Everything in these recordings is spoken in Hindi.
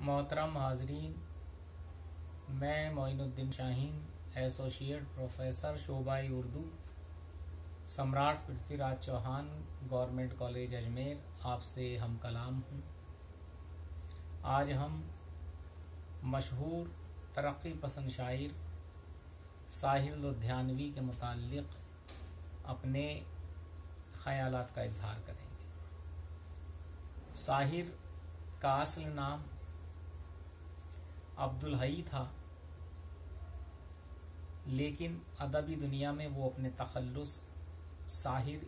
मोहतरम हाजरीन, मैं मोइनुद्दीन शाहीन, एसोसिएट प्रोफेसर शोबाई उर्दू, सम्राट पृथ्वीराज चौहान, गवर्नमेंट कॉलेज अजमेर, आपसे हम कलाम हूँ। आज हम मशहूर तरक्की पसंद शायर साहिर लुधियानवी के मुताल्लिक़ अपने ख़यालात का इजहार करेंगे। साहिर का असल नाम अब्दुल हई था, लेकिन अदबी दुनिया में वो अपने तखल्लुस साहिर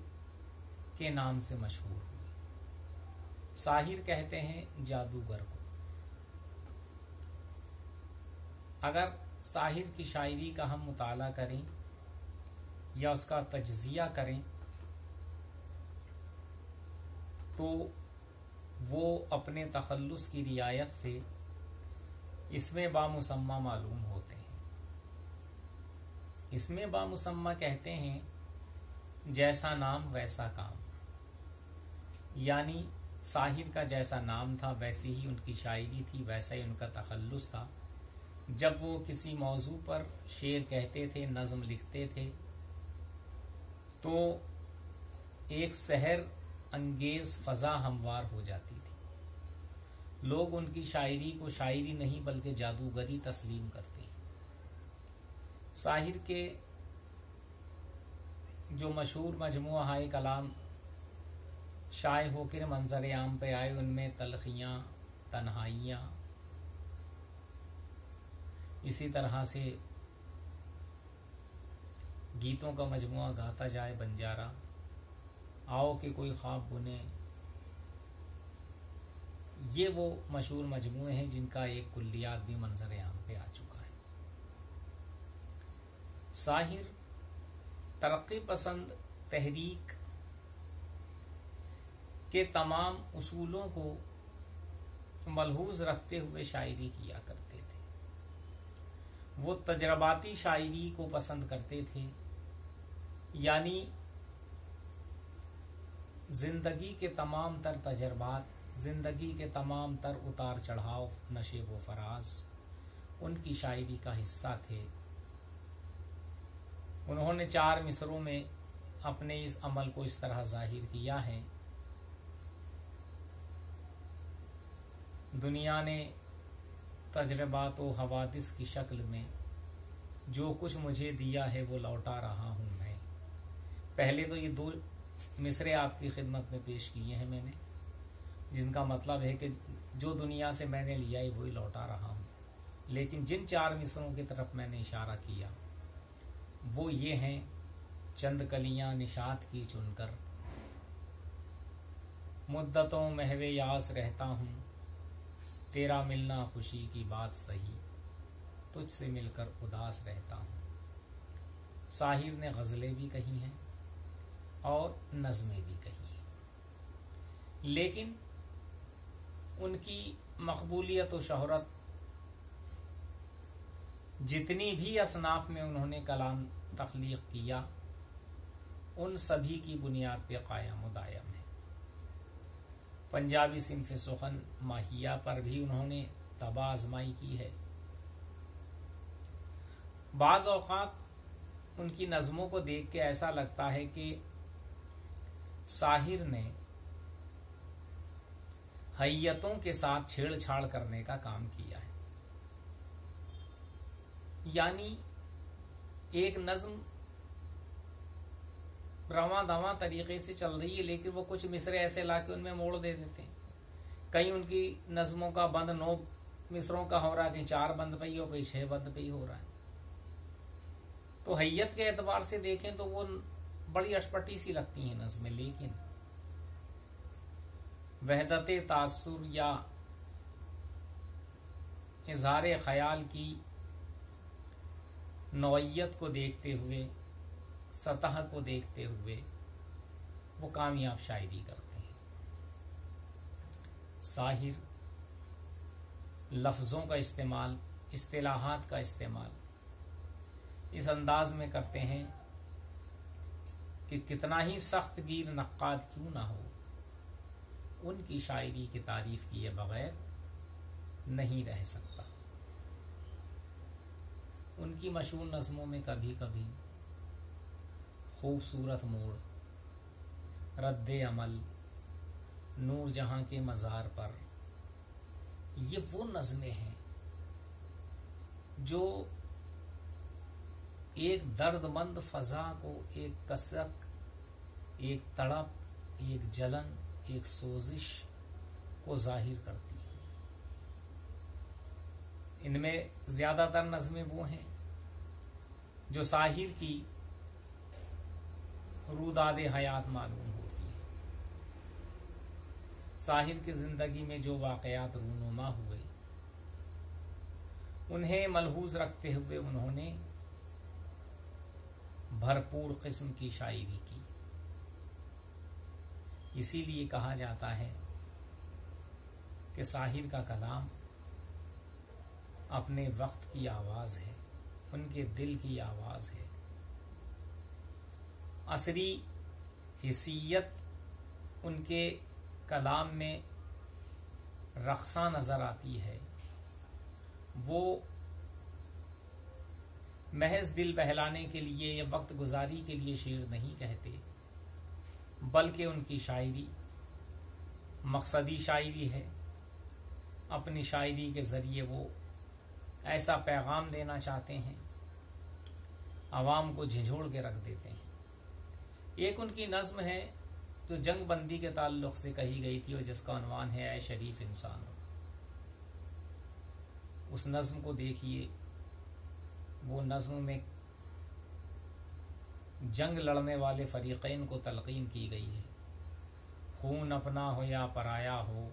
के नाम से मशहूर हुए। साहिर कहते हैं जादूगर को। अगर साहिर की शायरी का हम मुताला करें या उसका तज्जिया करें तो वो अपने तखल्लुस की रियायत से इसमें बामुसम्मा मालूम होते हैं। इसमें बामुसम्मा कहते हैं जैसा नाम वैसा काम, यानी साहिर का जैसा नाम था वैसी ही उनकी शायरी थी, वैसा ही उनका तखल्लुस था। जब वो किसी मौजू पर शेर कहते थे, नज़्म लिखते थे, तो एक सहर अंगेज फजा हमवार हो जाती थी। लोग उनकी शायरी को शायरी नहीं बल्कि जादूगरी तस्लीम करते हैं। साहिर के जो मशहूर मजमुआ हाय कलाम शाये होकर मंजर आम पे आए, उनमें तलखियाँ, तन्हाइयाँ, इसी तरह से गीतों का मजमुआ गाता जाए बंजारा, आओ कि कोई ख्वाब बुने, ये वो मशहूर मजमुए हैं जिनका एक कुल्लियात भी मंजर आम पे आ चुका है। साहिर तरक्की पसंद तहरीक के तमाम उसूलों को मलहूज रखते हुए शायरी किया करते थे। वो तजरबाती शायरी को पसंद करते थे, यानी जिंदगी के तमाम तर तजर्बात, जिंदगी के तमाम तर उतार चढ़ाव, नशे व फराज उनकी शायरी का हिस्सा थे। उन्होंने 4 मिसरों में अपने इस अमल को इस तरह जाहिर किया है। दुनिया ने तजर्बात व हवादिस की शक्ल में जो कुछ मुझे दिया है वो लौटा रहा हूँ मैं। पहले तो ये 2 मिसरे आपकी खिदमत में पेश किए हैं मैंने, जिनका मतलब है कि जो दुनिया से मैंने लिया है वही लौटा रहा हूँ। लेकिन जिन 4 मिसरों की तरफ मैंने इशारा किया वो ये हैं, चंद कलियां निशात की चुनकर मुद्दतों महवे यास रहता हूँ, तेरा मिलना खुशी की बात सही, तुझसे मिलकर उदास रहता हूँ। साहिर ने गज़लें भी कही हैं और नज़में भी कही हैं, लेकिन उनकी मकबूलियत और शोहरत जितनी भी असनाफ में उन्होंने कलाम तख्लीक किया, उन सभी की बुनियाद पे कायम व दायम है। पंजाबी सिन्फ़ सुखन माहिया पर भी उन्होंने तबा आजमाई की है। बाज़ औक़ात उनकी नज़मों को देख के ऐसा लगता है कि साहिर ने हैयतों के साथ छेड़छाड़ करने का काम किया है। यानी एक नज्म रवां दवां तरीके से चल रही है, लेकिन वो कुछ मिसरे ऐसे लाके उनमें मोड़ दे देते हैं। कहीं उनकी नज्मों का बंद 9 मिसरों का हो रहा है, कहीं 4 बंद पे ही हो, कहीं 6 बंद पे ही हो रहा है। तो हैयत के एतबार से देखें तो वो बड़ी अटपटी सी लगती हैं नज़में, लेकिन वहदत तासुर या इज़हार ख्याल की नौइयत को देखते हुए, सतह को देखते हुए वो कामयाब शायरी करते हैं। साहिर लफ्ज़ों का इस्तेमाल, इस्तिलाहात का इस्तेमाल इस अंदाज में करते हैं कि कितना ही सख्त गिर नक्काद क्यों ना हो, उनकी शायरी की तारीफ किए बगैर नहीं रह सकता। उनकी मशहूर नज़मों में कभी कभी खूबसूरत मोड़, रद्दे अमल, नूर जहां के मज़ार पर, ये वो नज़में हैं जो एक दर्दमंद फजा को, एक कसक, एक तड़प, एक जलन, एक सोजिश को जाहिर करती है। इनमें ज्यादातर नज़में वो हैं जो साहिर की रूदादे हयात मालूम होती है। साहिर की जिंदगी में जो वाकयात रूनुमा हुए उन्हें मलहूज रखते हुए उन्होंने भरपूर किस्म की शायरी की। इसीलिए कहा जाता है कि साहिर का कलाम अपने वक्त की आवाज है, उनके दिल की आवाज है। असरी हिस्सियत उनके कलाम में रक्सा नजर आती है। वो महज दिल बहलाने के लिए या वक्त गुजारी के लिए शेर नहीं कहते, बल्कि उनकी शायरी मकसदी शायरी है। अपनी शायरी के जरिए वो ऐसा पैगाम देना चाहते हैं, आवाम को झिझोड़ के रख देते हैं। एक उनकी नज्म है जो जंग बंदी के ताल्लुक से कही गई थी और जिसका उन्वान है ऐ शरीफ इंसानों। उस नज्म को देखिए, वो नज्म में जंग लड़ने वाले फरीकैन को तलकीन की गई है। खून अपना हो या पराया हो,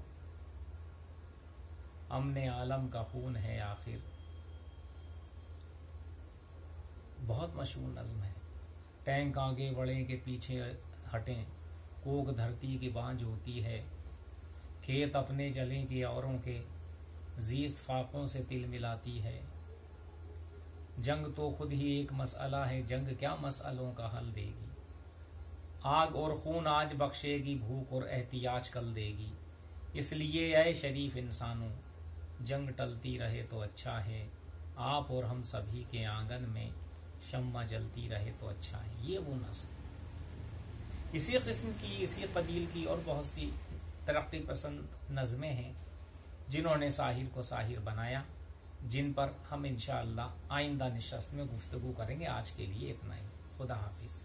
अमने आलम का खून है आखिर। बहुत मशहूर नज्म है। टैंक आगे बढ़े के पीछे हटें, कोक धरती की बांझ होती है। खेत अपने जले के औरों के, जीस्त फाकों से तिल मिलाती है। जंग तो खुद ही एक मसला है, जंग क्या मसलों का हल देगी। आग और खून आज बख्शेगी, भूख और एहतियाज कल देगी। इसलिए ऐ शरीफ इंसानों, जंग टलती रहे तो अच्छा है। आप और हम सभी के आंगन में शम्मा जलती रहे तो अच्छा है। ये वो नज़्म, इसी किस्म की, इसी कबील की और बहुत सी तरक्की पसंद नज़में हैं जिन्होंने साहिर को साहिर बनाया, जिन पर हम इंशाअल्लाह आइंदा निशस्त में गुफ्तगू करेंगे। आज के लिए इतना ही। खुदा हाफिज।